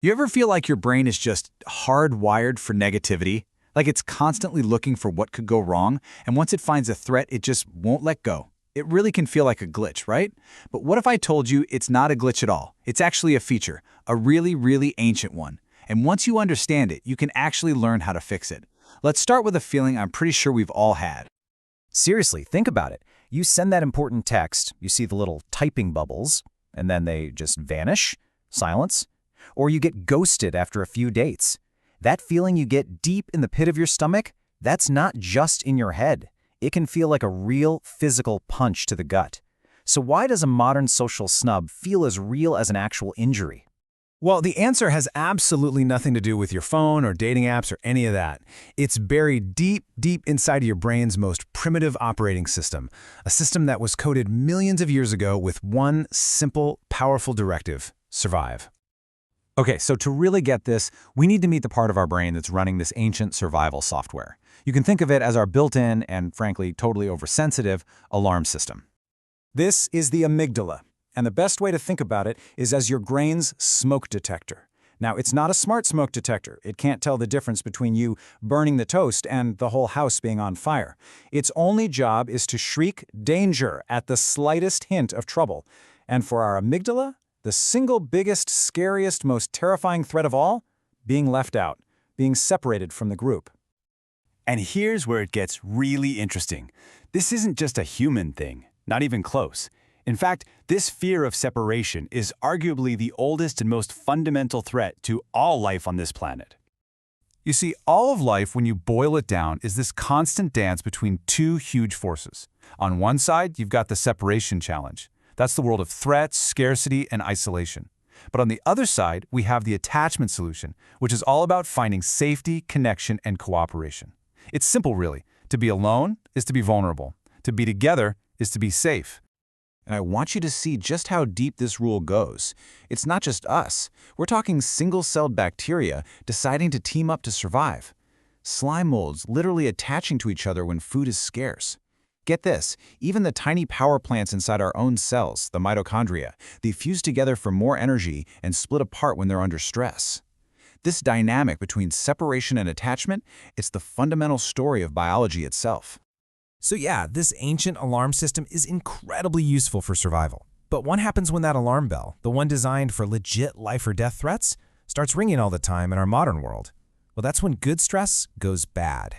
You ever feel like your brain is just hardwired for negativity? Like it's constantly looking for what could go wrong, and once it finds a threat, it just won't let go. It really can feel like a glitch, right? But what if I told you it's not a glitch at all? It's actually a feature, a really, really ancient one. And once you understand it, you can actually learn how to fix it. Let's start with a feeling I'm pretty sure we've all had. Seriously, think about it. You send that important text, you see the little typing bubbles, and then they just vanish, silence, or you get ghosted after a few dates. That feeling you get deep in the pit of your stomach, that's not just in your head. It can feel like a real physical punch to the gut. So why does a modern social snub feel as real as an actual injury? Well, the answer has absolutely nothing to do with your phone or dating apps or any of that. It's buried deep, deep inside of your brain's most primitive operating system, a system that was coded millions of years ago with one simple, powerful directive: survive. Okay, so to really get this, we need to meet the part of our brain that's running this ancient survival software. You can think of it as our built-in and, frankly, totally oversensitive alarm system. This is the amygdala, and the best way to think about it is as your brain's smoke detector. Now, it's not a smart smoke detector. It can't tell the difference between you burning the toast and the whole house being on fire. Its only job is to shriek danger at the slightest hint of trouble. And for our amygdala, the single biggest, scariest, most terrifying threat of all? Being left out, being separated from the group. And here's where it gets really interesting. This isn't just a human thing, not even close. In fact, this fear of separation is arguably the oldest and most fundamental threat to all life on this planet. You see, all of life, when you boil it down, is this constant dance between two huge forces. On one side, you've got the separation challenge. That's the world of threats, scarcity, and isolation. But on the other side, we have the attachment solution, which is all about finding safety, connection, and cooperation. It's simple, really. To be alone is to be vulnerable. To be together is to be safe. And I want you to see just how deep this rule goes. It's not just us. We're talking single-celled bacteria deciding to team up to survive. Slime molds literally attaching to each other when food is scarce. Get this, even the tiny power plants inside our own cells, the mitochondria, they fuse together for more energy and split apart when they're under stress. This dynamic between separation and attachment, it's the fundamental story of biology itself. So yeah, this ancient alarm system is incredibly useful for survival. But what happens when that alarm bell, the one designed for legit life or death threats, starts ringing all the time in our modern world? Well, that's when good stress goes bad.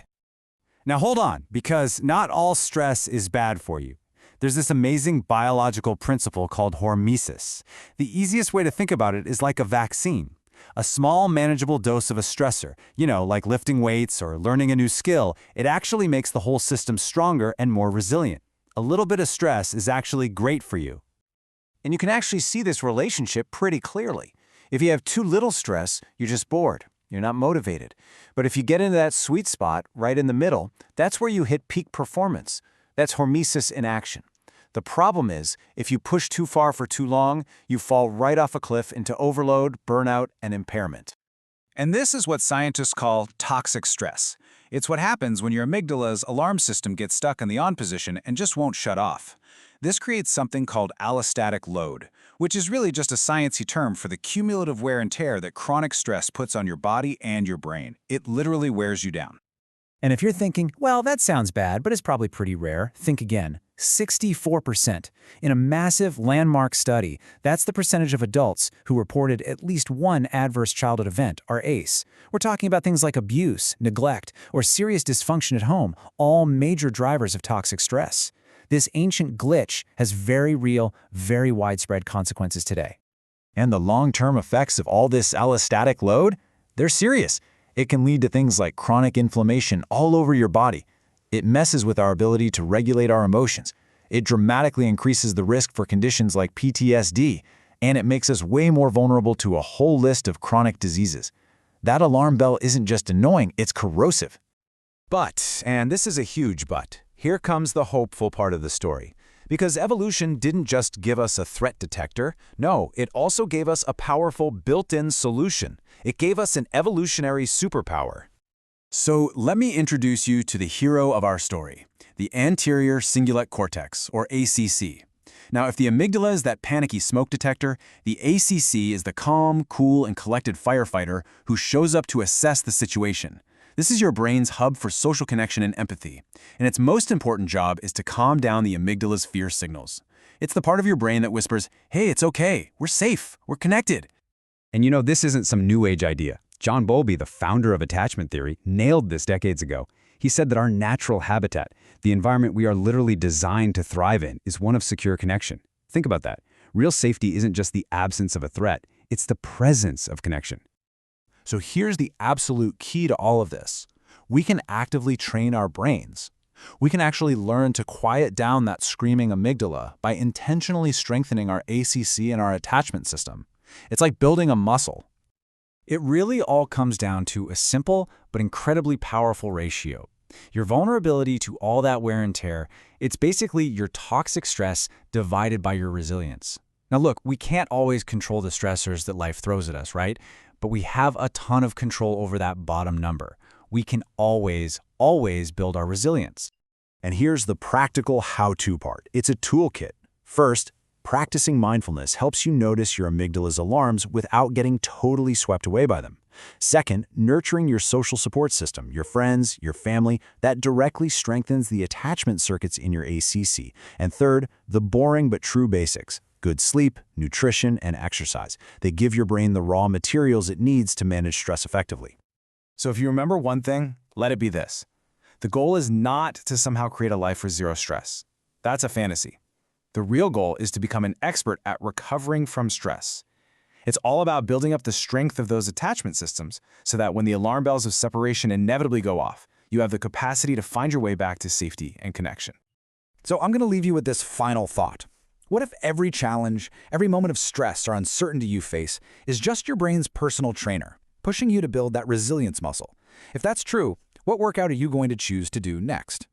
Now hold on, because not all stress is bad for you. There's this amazing biological principle called hormesis. The easiest way to think about it is like a vaccine. A small, manageable dose of a stressor, like lifting weights or learning a new skill, it actually makes the whole system stronger and more resilient. A little bit of stress is actually great for you. And you can actually see this relationship pretty clearly. If you have too little stress, you're just bored. You're not motivated. But if you get into that sweet spot right in the middle, that's where you hit peak performance. That's hormesis in action. The problem is, if you push too far for too long, you fall right off a cliff into overload, burnout, and impairment. And this is what scientists call toxic stress. It's what happens when your amygdala's alarm system gets stuck in the on position and just won't shut off. This creates something called allostatic load, which is really just a sciencey term for the cumulative wear and tear that chronic stress puts on your body and your brain. It literally wears you down. And if you're thinking, well, that sounds bad, but it's probably pretty rare, think again. 64%. In a massive landmark study, that's the percentage of adults who reported at least one adverse childhood event, or ACE. We're talking about things like abuse, neglect, or serious dysfunction at home, all major drivers of toxic stress. This ancient glitch has very real, very widespread consequences today. And the long-term effects of all this allostatic load? They're serious. It can lead to things like chronic inflammation all over your body. It messes with our ability to regulate our emotions. It dramatically increases the risk for conditions like PTSD, and it makes us way more vulnerable to a whole list of chronic diseases. That alarm bell isn't just annoying, it's corrosive. But, and this is a huge but, here comes the hopeful part of the story. Because evolution didn't just give us a threat detector, no, it also gave us a powerful built-in solution. It gave us an evolutionary superpower. So let me introduce you to the hero of our story, the anterior cingulate cortex, or ACC. Now, if the amygdala is that panicky smoke detector, the ACC is the calm, cool, and collected firefighter who shows up to assess the situation. This is your brain's hub for social connection and empathy, and its most important job is to calm down the amygdala's fear signals. It's the part of your brain that whispers, hey, it's okay, we're safe, we're connected. And you know, this isn't some new age idea. John Bowlby, the founder of attachment theory, nailed this decades ago. He said that our natural habitat, the environment we are literally designed to thrive in, is one of secure connection. Think about that. Real safety isn't just the absence of a threat, it's the presence of connection. So here's the absolute key to all of this. We can actively train our brains. We can actually learn to quiet down that screaming amygdala by intentionally strengthening our ACC and our attachment system. It's like building a muscle. It really all comes down to a simple but incredibly powerful ratio. Your vulnerability to all that wear and tear, it's basically your toxic stress divided by your resilience. Now look, we can't always control the stressors that life throws at us, right? But we have a ton of control over that bottom number. We can always build our resilience. And here's the practical how-to part. It's a toolkit. First, practicing mindfulness helps you notice your amygdala's alarms without getting totally swept away by them. Second, nurturing your social support system, your friends, your family, that directly strengthens the attachment circuits in your ACC. And third, the boring but true basics. Good sleep, nutrition, and exercise. They give your brain the raw materials it needs to manage stress effectively. So if you remember one thing, let it be this. The goal is not to somehow create a life with zero stress. That's a fantasy. The real goal is to become an expert at recovering from stress. It's all about building up the strength of those attachment systems so that when the alarm bells of separation inevitably go off, you have the capacity to find your way back to safety and connection. So I'm going to leave you with this final thought. What if every challenge, every moment of stress or uncertainty you face is just your brain's personal trainer, pushing you to build that resilience muscle? If that's true, what workout are you going to choose to do next?